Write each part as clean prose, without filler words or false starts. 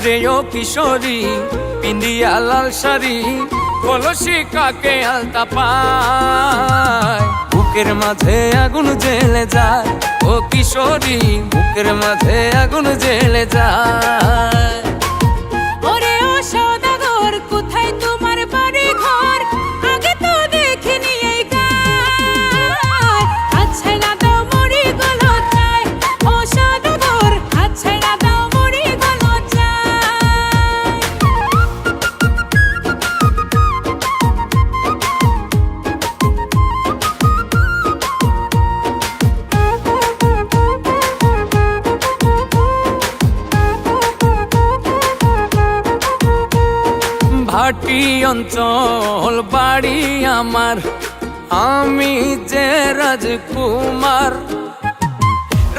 ওরে ও কিশোরী পিন্দিয়া লাল শাড়ি কলসি কাকে আলতা পায় বুকের মাঝে আগুন জ্বেলে যায় ও কিশোরী বুকের মাঝে আগুন জ্বেলে যায়। ওরে ও সওদাগর কোথায় তোমার বাড়ি ঘর আগে তো দেখিনি এই গায় আচ্ছা না দাও মরি গলো চাই ও সওদাগর আচ্ছা না দাও মরি গলো ভাটি অঞ্চল বাড়ি আমার আমি যে রাজকুমার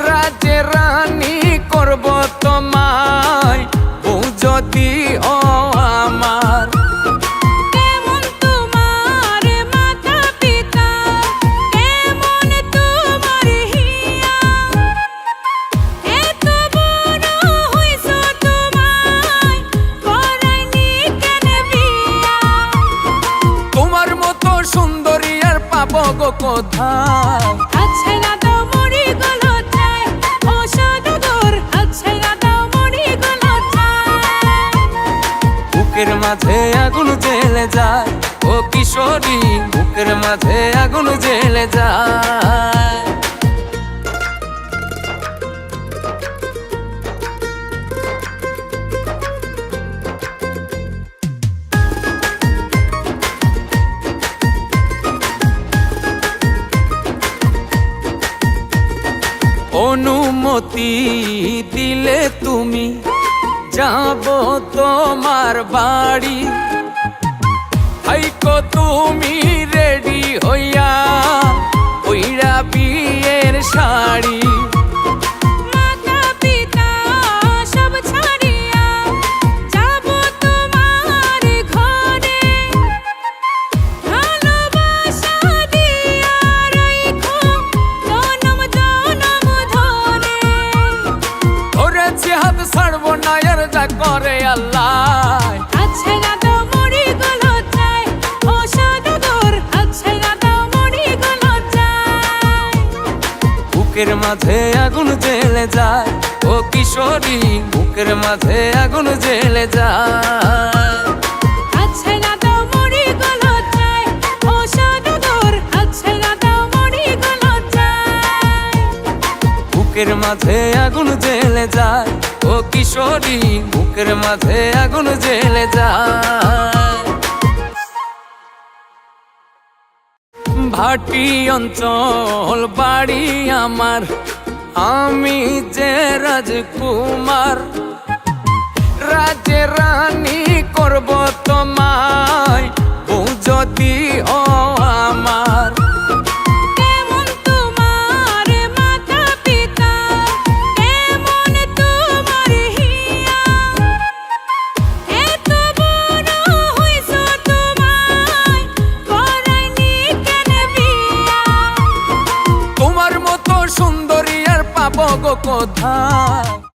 রাজে রানী করব তোমায় ও যদি ও আমার। কেমন তোমার মাতা পিতা কেমন তোমার হিয়া এত বড় হইছো তোমায় করাইনি কেন বিয়া তোমার মতো সুন্দরী আর পাবো গো কোথায় আচ্ছা না দাও মরি গলো চাই ও সওদাগর আচ্ছা না দাও মরি গলো চাই। বুকের মাঝে আগুন জ্বেলে যায় ও কিশোরী বুকের মাঝে আগুন জ্বেলে যায়। অনুমতি দিলে তুমি যাব তোমার বাড়ি হাইকো তুমি রেডি হইয়া ওইরা বিয়ের শাড়ি। মাতা পিতা সব ছাড়িয়া যাব তোমার ঘরে ভালোবাসা দিয়া রাখো জনম জনম ধরে ধরেছি হাত ছাড়বো না আর যা করে আল্লাহ। আচ্ছা না দাও মরি গলো চাই ও সওদাগর আচ্ছা না দাও মরি গলো চাই। বুকের মাঝে আগুন জ্বেলে যায় ও কিশোরী বুকের মাঝে আগুন জ্বেলে যায়। আচ্ছা না দাও মরি গলো চাই ও সওদাগর আচ্ছা না দাও মরি গলো চাই। বুকের মাঝে আগুন জ্বেলে যায় ও কিশোরী বুকের মাঝে আগুন জ্বেলে যায়। ভাটি অঞ্চল বাড়ি আমার আমি যে রাজকুমার রাজে রানী করব তোমায় ও যদি ও আমার। কেমন তোমার মাতা পিতা কেমন তোমার হিয়া এত বড় হইছো তোমায় করাইনি কেন বিয়া তোমার মতো সুন্দরী আর পাবো গো কোথায়।